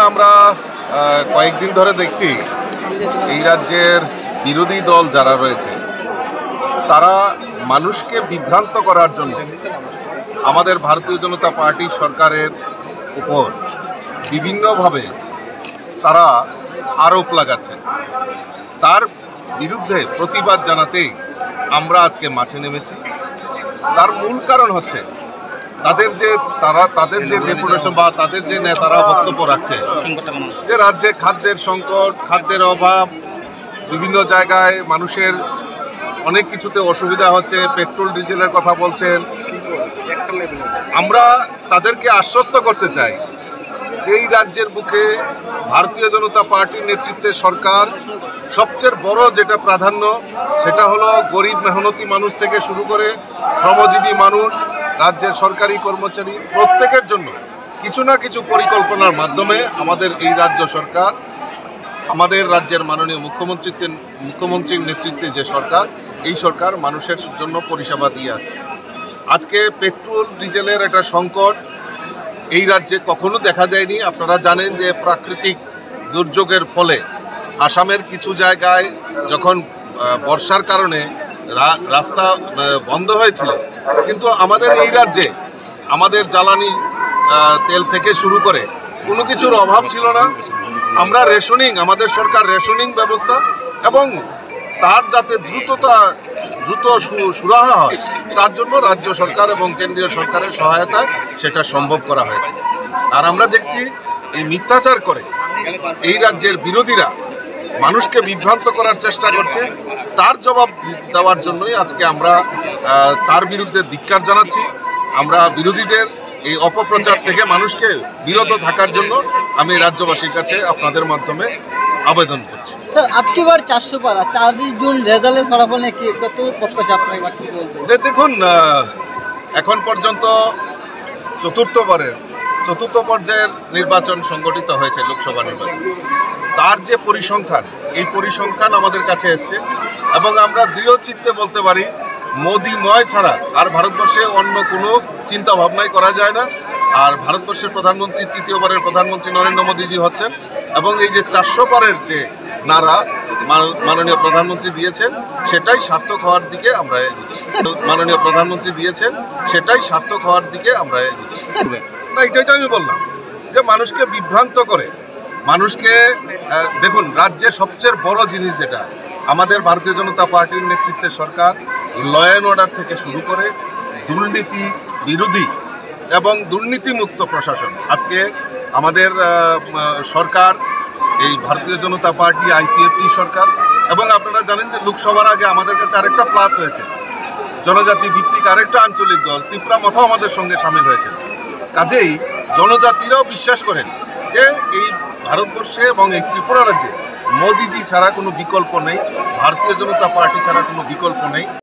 আমরা কয়েকদিন ধরে দেখছি এই রাজ্যের বিরোধী দল যারা রয়েছে তারা মানুষকে বিভ্রান্ত করার জন্য আমাদের ভারতীয় জনতা পার্টি সরকারের উপর বিভিন্নভাবে তারা আরোপ লাগাচ্ছে। তার বিরুদ্ধে প্রতিবাদ জানাতেই আমরা আজকে মাঠে নেমেছি। তার মূল কারণ হচ্ছে তাদের যে ডেপুটেশন বা তাদের যে নেতারা বক্তব্য রাখছে যে রাজ্যে খাদ্যের সংকট, খাদ্যের অভাব, বিভিন্ন জায়গায় মানুষের অনেক কিছুতে অসুবিধা হচ্ছে, পেট্রোল ডিজেলের কথা বলছেন। আমরা তাদেরকে আশ্বস্ত করতে চাই এই রাজ্যের বুকে ভারতীয় জনতা পার্টির নেতৃত্বে সরকার সবচেয়ে বড় যেটা প্রাধান্য সেটা হলো গরিব মেহনতি মানুষ থেকে শুরু করে শ্রমজীবী মানুষ, রাজ্যের সরকারি কর্মচারী প্রত্যেকের জন্য কিছু না কিছু পরিকল্পনার মাধ্যমে আমাদের এই রাজ্য সরকার, আমাদের রাজ্যের মাননীয় মুখ্যমন্ত্রীর নেতৃত্বে যে সরকার, এই সরকার মানুষের জন্য পরিষেবা দিয়ে আসছে। আজকে পেট্রোল ডিজেলের একটা সংকট এই রাজ্যে কখনো দেখা যায়নি। আপনারা জানেন যে প্রাকৃতিক দুর্যোগের ফলে আসামের কিছু জায়গায় যখন বর্ষার কারণে রাস্তা বন্ধ হয়েছিল, কিন্তু আমাদের এই রাজ্যে আমাদের জ্বালানি তেল থেকে শুরু করে কোনো কিছুর অভাব ছিল না। আমরা আমাদের সরকার রেশনিং ব্যবস্থা এবং তার যাতে দ্রুত সুরাহা হয় তার জন্য রাজ্য সরকার এবং কেন্দ্রীয় সরকারের সহায়তায় সেটা সম্ভব করা হয়েছে। আর আমরা দেখছি এই মিথ্যাচার করে এই রাজ্যের বিরোধীরা মানুষকে বিভ্রান্ত করার চেষ্টা করছে। তার জবাব দেওয়ার জন্যই আজকে আমরা তার বিরুদ্ধে ধিক্কার জানাচ্ছি। আমরা বিরোধীদের এই অপপ্রচার থেকে মানুষকে বিরত থাকার জন্য আমি রাজ্যবাসীর কাছে আপনাদের মাধ্যমে আবেদন করছি। স্যার, আপকিবার 400 পারা 24 জুন রেজাল্টের ফলাফল নিয়ে কি কত প্রত্যাশা আপনারা কি বলবেন? দেখুন, এখন পর্যন্ত চতুর্থ পর্যায়ের নির্বাচন সংগঠিত হয়েছে, লোকসভা নির্বাচন। তার যে পরিসংখ্যান, এই পরিসংখ্যান আমাদের কাছে এসছে এবং আমরা দৃঢ় চিত্তে বলতে পারি মোদিময় ছাড়া আর ভারতবর্ষে অন্য কোনো চিন্তা ভাবনাই করা যায় না। আর ভারতবর্ষের প্রধানমন্ত্রী, তৃতীয়বারের প্রধানমন্ত্রী নরেন্দ্র মোদীজি হচ্ছেন এবং এই যে 400 পারের যে নারা মাননীয় প্রধানমন্ত্রী দিয়েছেন সেটাই সার্থক হওয়ার দিকে আমরা এগোচ্ছি। মাননীয় প্রধানমন্ত্রী দিয়েছেন সেটাই সার্থক হওয়ার দিকে আমরা এগোচ্ছি। না, এটাই তো আমি বললাম যে মানুষকে বিভ্রান্ত করে মানুষকে দেখুন, রাজ্যে সবচেয়ে বড় জিনিস যেটা আমাদের ভারতীয় জনতা পার্টির নেতৃত্বে সরকার ল অ্যান্ড অর্ডার থেকে শুরু করে দুর্নীতি বিরোধী এবং দুর্নীতিমুক্ত প্রশাসন। আজকে আমাদের সরকার এই ভারতীয় জনতা পার্টি আইপিএফটি সরকার, এবং আপনারা জানেন যে লোকসভার আগে আমাদের কাছে আরেকটা প্লাস হয়েছে, জনজাতি ভিত্তিক আরেকটা আঞ্চলিক দল ত্রিপুরা মাথাও আমাদের সঙ্গে সামিল হয়েছে। কাজেই জনজাতিরাও বিশ্বাস করেন যে এই ভারতবর্ষে এবং এই ত্রিপুরা রাজ্যে মোদিজি ছাড়া কোনো বিকল্প নেই, ভারতীয় জনতা পার্টি ছাড়া কোনো বিকল্প নেই।